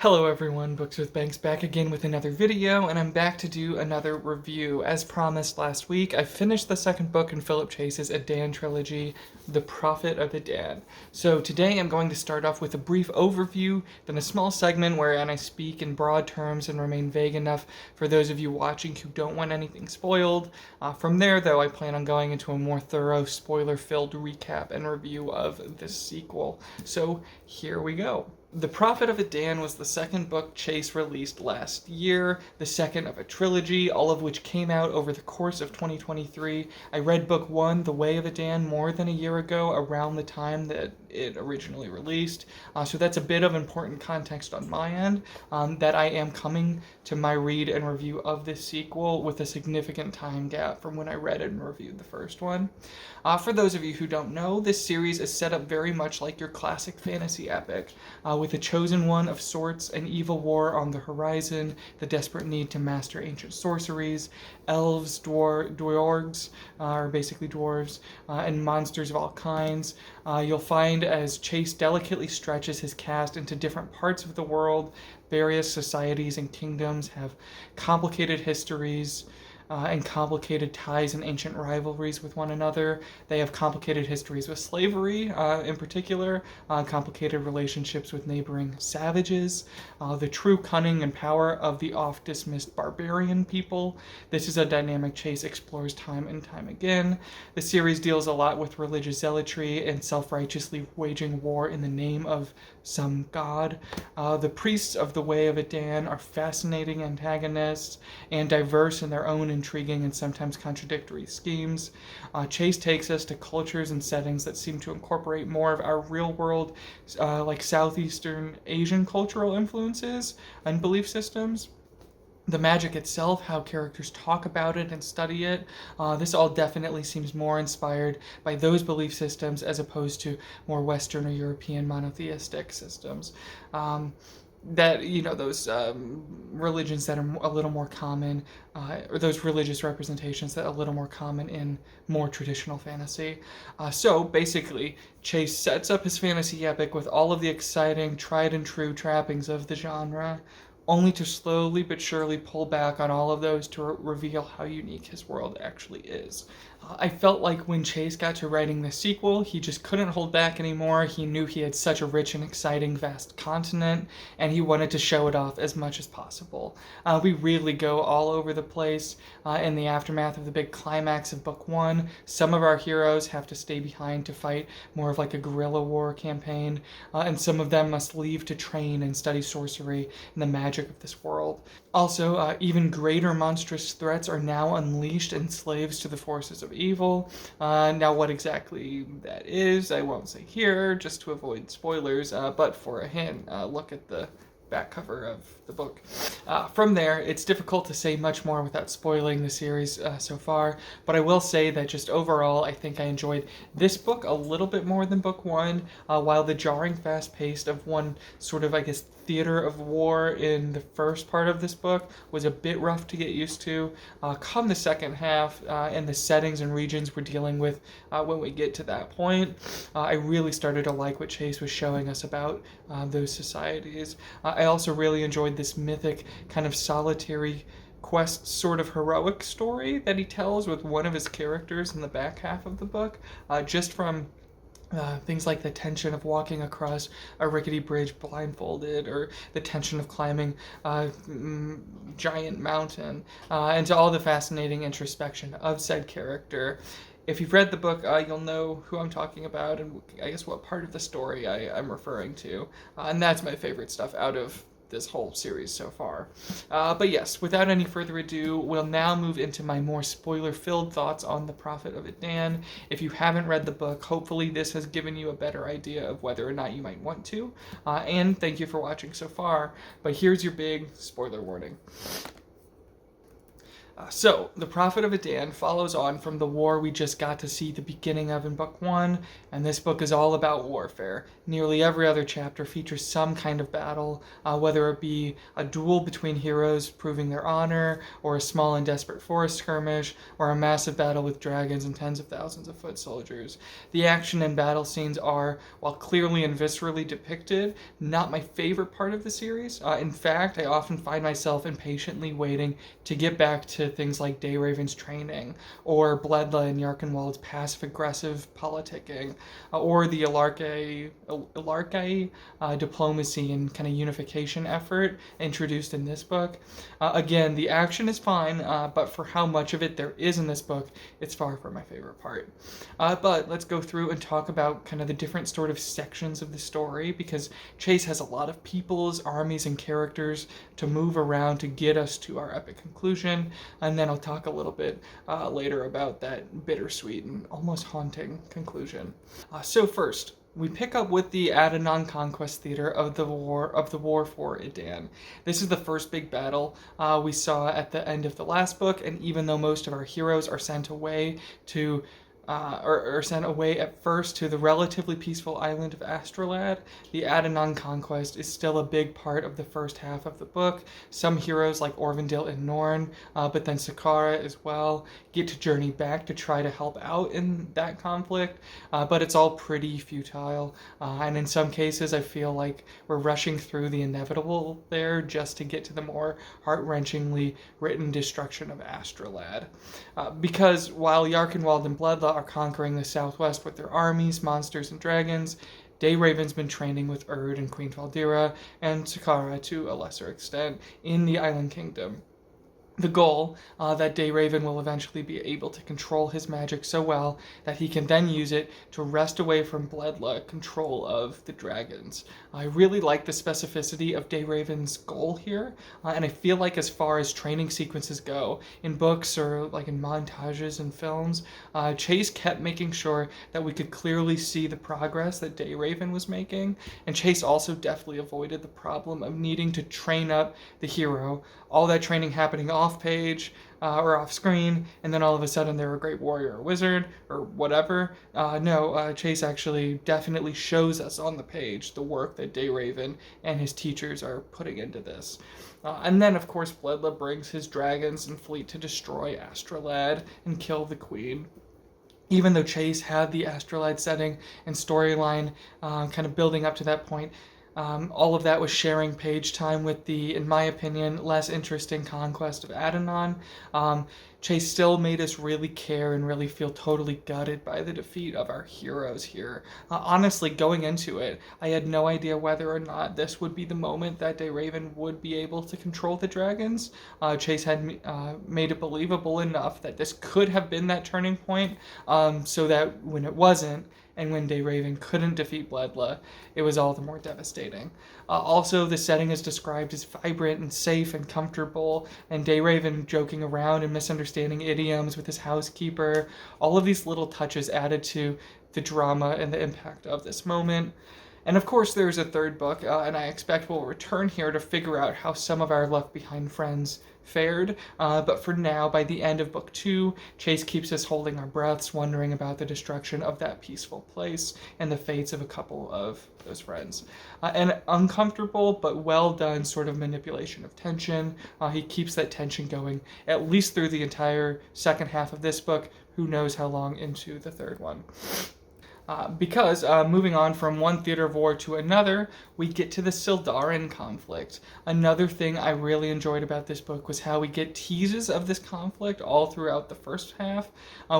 Hello everyone, Books with Banks back again with another video, and I'm back to do another review. As promised last week, I finished the second book in Philip Chase's Edan trilogy, The Prophet of Edan. So today I'm going to start off with a brief overview, then a small segment wherein I speak in broad terms and remain vague enough for those of you watching who don't want anything spoiled. From there, though, I plan on going into a more thorough, spoiler-filled recap and review of this sequel. So here we go. The Prophet of Edan was the second book Chase released last year, the second of a trilogy, all of which came out over the course of 2023. I read book one, The Way of Edan, more than a year ago, around the time that it originally released. So that's a bit of important context on my end, that I am coming to my read and review of this sequel with a significant time gap from when I read and reviewed the first one. For those of you who don't know, this series is set up very much like your classic fantasy epic, with a chosen one of sorts, an evil war on the horizon, the desperate need to master ancient sorceries, elves, dwarves, or basically dwarves, and monsters of all kinds. You'll find as Chase delicately stretches his cast into different parts of the world, various societies and kingdoms have complicated histories, and complicated ties and ancient rivalries with one another. They have complicated histories with slavery, in particular, complicated relationships with neighboring savages, the true cunning and power of the oft-dismissed barbarian people. This is a dynamic Chase explores time and time again. The series deals a lot with religious zealotry and self-righteously waging war in the name of some god. The priests of the Way of Edan are fascinating antagonists and diverse in their own intriguing and sometimes contradictory schemes. Chase takes us to cultures and settings that seem to incorporate more of our real world, like Southeastern Asian cultural influences and belief systems. The magic itself, how characters talk about it and study it, this all definitely seems more inspired by those belief systems as opposed to more Western or European monotheistic systems. That, those religions that are a little more common, or those religious representations that are a little more common in more traditional fantasy. So basically, Chase sets up his fantasy epic with all of the exciting, tried and true trappings of the genre, only to slowly but surely pull back on all of those to reveal how unique his world actually is. I felt like when Chase got to writing the sequel, he just couldn't hold back anymore. He knew he had such a rich and exciting, vast continent, and he wanted to show it off as much as possible. We really go all over the place in the aftermath of the big climax of book one. Some of our heroes have to stay behind to fight more of like a guerrilla war campaign, and some of them must leave to train and study sorcery and the magic of this world. Also, even greater monstrous threats are now unleashed and slaves to the forces of evil. Now, what exactly that is, I won't say here, just to avoid spoilers, but for a hint, look at the back cover of the book. From there, it's difficult to say much more without spoiling the series so far, but I will say that just overall, I think I enjoyed this book a little bit more than book one, while the jarring fast-paced of one sort of, I guess, theater of war in the first part of this book was a bit rough to get used to. Come the second half and the settings and regions we're dealing with when we get to that point, I really started to like what Chase was showing us about those societies. I also really enjoyed this mythic kind of solitary quest sort of heroic story that he tells with one of his characters in the back half of the book, just from things like the tension of walking across a rickety bridge blindfolded, or the tension of climbing a giant mountain, and to all the fascinating introspection of said character. If you've read the book, you'll know who I'm talking about and I guess what part of the story I'm referring to. And that's my favorite stuff out of this whole series so far. But yes, without any further ado, we'll now move into my more spoiler-filled thoughts on The Prophet of Edan. If you haven't read the book, hopefully this has given you a better idea of whether or not you might want to. And thank you for watching so far. But here's your big spoiler warning. So, the Prophet of Edan follows on from the war we just got to see the beginning of in Book 1, and this book is all about warfare. Nearly every other chapter features some kind of battle, whether it be a duel between heroes proving their honor, or a small and desperate forest skirmish, or a massive battle with dragons and tens of thousands of foot soldiers. The action and battle scenes are, while clearly and viscerally depicted, not my favorite part of the series. In fact, I often find myself impatiently waiting to get back to things like Dayraven's training, or Bledla and Yarkenwald's passive-aggressive politicking, or the Ilarkai diplomacy and kind of unification effort introduced in this book. Again, the action is fine, but for how much of it there is in this book, it's far from my favorite part. But let's go through and talk about kind of the different sort of sections of the story, because Chase has a lot of peoples, armies, and characters to move around to get us to our epic conclusion. And then I'll talk a little bit later about that bittersweet and almost haunting conclusion. So first, we pick up with the Adanon conquest theater of the war for Edan. This is the first big battle we saw at the end of the last book, and even though most of our heroes are sent away to or sent away at first to the relatively peaceful island of Astrolad, the Adanon conquest is still a big part of the first half of the book. Some heroes like Orvindil and Norn, but then Sakara as well, get to journey back to try to help out in that conflict, but it's all pretty futile, and in some cases I feel like we're rushing through the inevitable there just to get to the more heart-wrenchingly written destruction of Astrolad. Because while Yarkenwald and Bledla are conquering the southwest with their armies, monsters, and dragons, Dayraven's been training with Urd and Queen Valdira, and Sakara to a lesser extent, in the Island Kingdom. The goal, that Dayraven will eventually be able to control his magic so well that he can then use it to wrest away from Bledla control of the dragons. I really like the specificity of Dayraven's goal here, and I feel like as far as training sequences go, in books or like in montages and films, Chase kept making sure that we could clearly see the progress that Dayraven was making, and Chase also definitely avoided the problem of needing to train up the hero, all that training happening off page or off screen, and then all of a sudden they're a great warrior or wizard or whatever. Chase actually definitely shows us on the page the work that Dayraven and his teachers are putting into this. And then, of course, Bledla brings his dragons and fleet to destroy Astrolad and kill the queen. Even though Chase had the Astrolad setting and storyline kind of building up to that point, all of that was sharing page time with the, in my opinion, less interesting conquest of Adanon. Chase still made us really care and really feel totally gutted by the defeat of our heroes here. Honestly, going into it, I had no idea whether or not this would be the moment that Dayraven would be able to control the dragons. Chase had made it believable enough that this could have been that turning point, so that when it wasn't, and when Dayraven couldn't defeat Bledla, it was all the more devastating. Also, the setting is described as vibrant and safe and comfortable, and Dayraven joking around and misunderstanding idioms with his housekeeper. All of these little touches added to the drama and the impact of this moment. And of course, there's a third book, and I expect we'll return here to figure out how some of our left behind friends fared. But for now, by the end of book 2, Chase keeps us holding our breaths, wondering about the destruction of that peaceful place and the fates of a couple of those friends. An uncomfortable but well done sort of manipulation of tension. He keeps that tension going at least through the entire second half of this book. Who knows how long into the third one. Because moving on from one theater of war to another, we get to the Sildarin conflict. Another thing I really enjoyed about this book was how we get teases of this conflict all throughout the first half.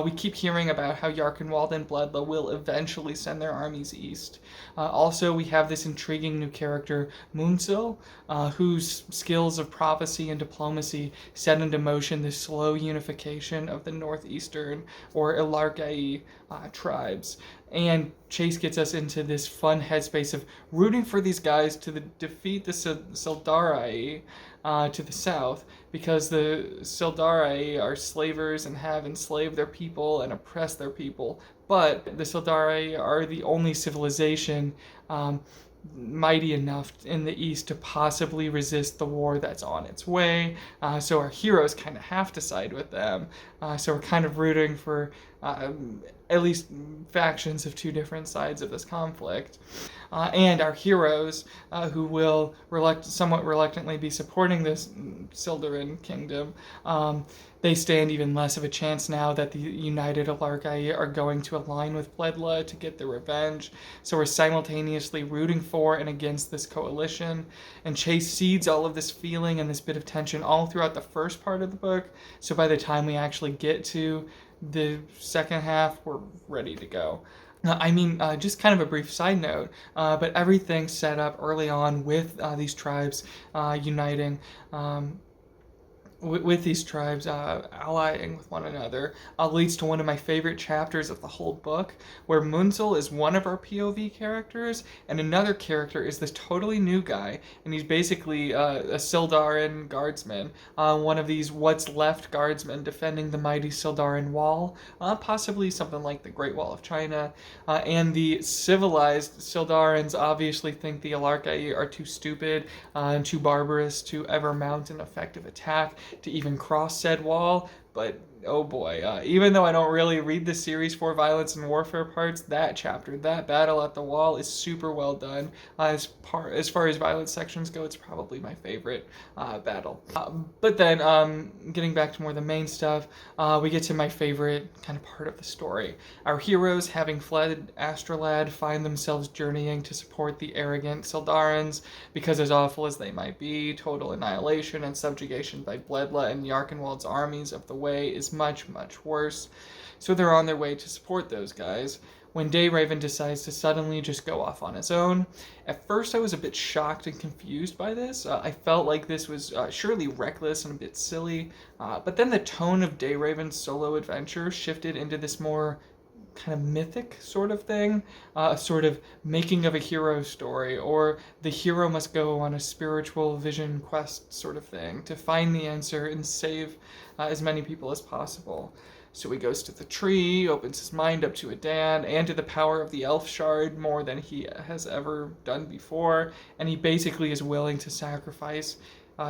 We keep hearing about how Yarkenwald and Bledla will eventually send their armies east. Also, we have this intriguing new character, Moonsil, whose skills of prophecy and diplomacy set into motion the slow unification of the northeastern, or Ilarkai, tribes. And Chase gets us into this fun headspace of rooting for these guys to defeat the Sildarai to the south, because the Sildarai are slavers and have enslaved their people and oppressed their people. But the Sildarai are the only civilization mighty enough in the East to possibly resist the war that's on its way. So our heroes kind of have to side with them. So we're kind of rooting for at least factions of two different sides of this conflict. And our heroes, who will somewhat reluctantly be supporting this Sildarin kingdom, they stand even less of a chance now that the united Alargai are going to align with Bledla to get their revenge. So we're simultaneously rooting for and against this coalition, and Chase seeds all of this feeling and this bit of tension all throughout the first part of the book. So by the time we actually get to the second half, we're ready to go. Just kind of a brief side note, but everything set up early on with these tribes uniting. With these tribes allying with one another leads to one of my favorite chapters of the whole book, where Munzel is one of our POV characters, and another character is this totally new guy, and he's basically a Sildarin guardsman, one of these what's left guardsmen defending the mighty Sildarin wall, possibly something like the Great Wall of China, and the civilized Sildarins obviously think the Alarkai are too stupid and too barbarous to ever mount an effective attack to even cross said wall. But oh boy, even though I don't really read the series for violence and warfare parts, that chapter, that battle at the wall, is super well done. As far as violence sections go, it's probably my favorite battle. But then, getting back to more the main stuff, we get to my favorite kind of part of the story. Our heroes, having fled Astrolad, find themselves journeying to support the arrogant Sildarins, because as awful as they might be, total annihilation and subjugation by Bledla and Yarkenwald's armies of the Way is much, much worse. So they're on their way to support those guys when Dayraven decides to suddenly just go off on his own. At first I was a bit shocked and confused by this. I felt like this was surely reckless and a bit silly, but then the tone of Dayraven's solo adventure shifted into this more kind of mythic sort of thing, a sort of making of a hero story, or the hero must go on a spiritual vision quest sort of thing to find the answer and save as many people as possible. So he goes to the tree, opens his mind up to Edan and to the power of the elf shard more than he has ever done before, and he basically is willing to sacrifice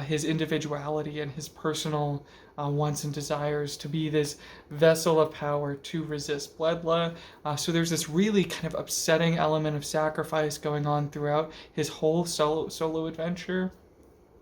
his individuality and his personal wants and desires to be this vessel of power to resist Bledla. So there's this really kind of upsetting element of sacrifice going on throughout his whole solo adventure,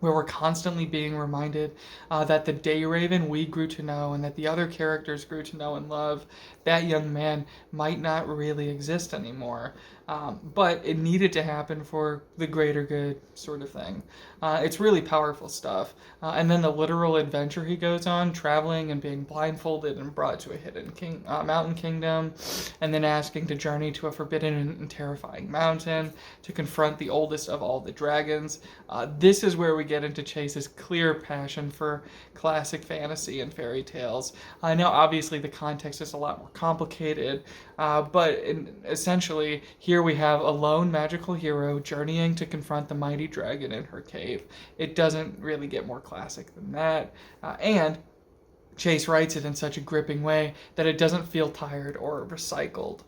where we're constantly being reminded that the Dayraven we grew to know and that the other characters grew to know and love, that young man might not really exist anymore. But it needed to happen for the greater good sort of thing. It's really powerful stuff. And then the literal adventure he goes on, traveling and being blindfolded and brought to a hidden mountain kingdom, and then asking to journey to a forbidden and terrifying mountain to confront the oldest of all the dragons. This is where we get into Chase's clear passion for classic fantasy and fairy tales. I know obviously the context is a lot more complicated, but essentially here we have a lone magical hero journeying to confront the mighty dragon in her cave. It doesn't really get more classic than that, and Chase writes it in such a gripping way that it doesn't feel tired or recycled.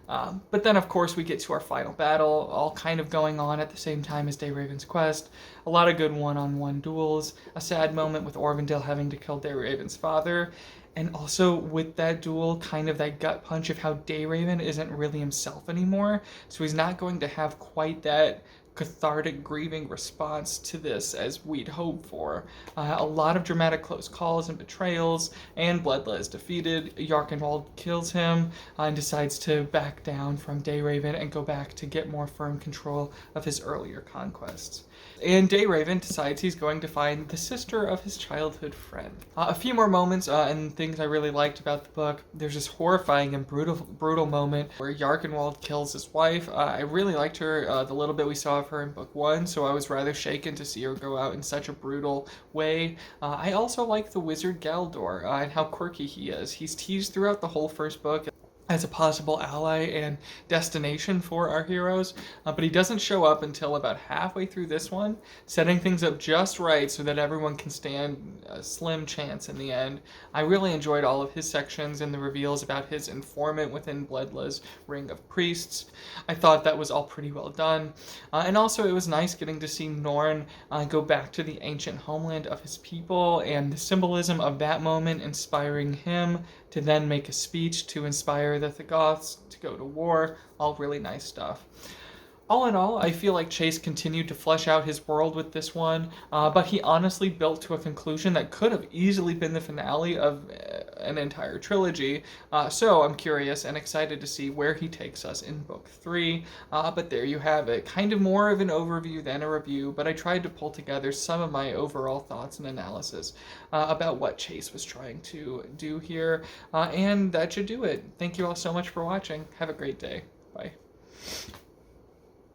But then, of course, we get to our final battle, all kind of going on at the same time as Dayraven's quest. A lot of good one-on-one duels, a sad moment with Orvindale having to kill Dayraven's father, and also with that duel, kind of that gut punch of how Dayraven isn't really himself anymore, so he's not going to have quite that cathartic grieving response to this as we'd hope for. A lot of dramatic close calls and betrayals, and Bledla is defeated. Yarkenwald kills him and decides to back down from Dayraven and go back to get more firm control of his earlier conquests. And Dayraven decides he's going to find the sister of his childhood friend. A few more moments and things I really liked about the book. There's this horrifying and brutal moment where Yarkenwald kills his wife. I really liked her, the little bit we saw of her in book 1, so I was rather shaken to see her go out in such a brutal way. I also like the wizard Galdor and how quirky he is. He's teased throughout the whole first book as a possible ally and destination for our heroes, but he doesn't show up until about halfway through this one, setting things up just right so that everyone can stand a slim chance in the end. I really enjoyed all of his sections and the reveals about his informant within Bledla's ring of priests. I thought that was all pretty well done, and also it was nice getting to see Norn go back to the ancient homeland of his people and the symbolism of that moment inspiring him to then make a speech to inspire the Goths to go to war. All really nice stuff. All in all, I feel like Chase continued to flesh out his world with this one, but he honestly built to a conclusion that could have easily been the finale of an entire trilogy. So I'm curious and excited to see where he takes us in book 3. But there you have it. Kind of more of an overview than a review, but I tried to pull together some of my overall thoughts and analysis about what Chase was trying to do here, and that should do it. Thank you all so much for watching. Have a great day. Bye.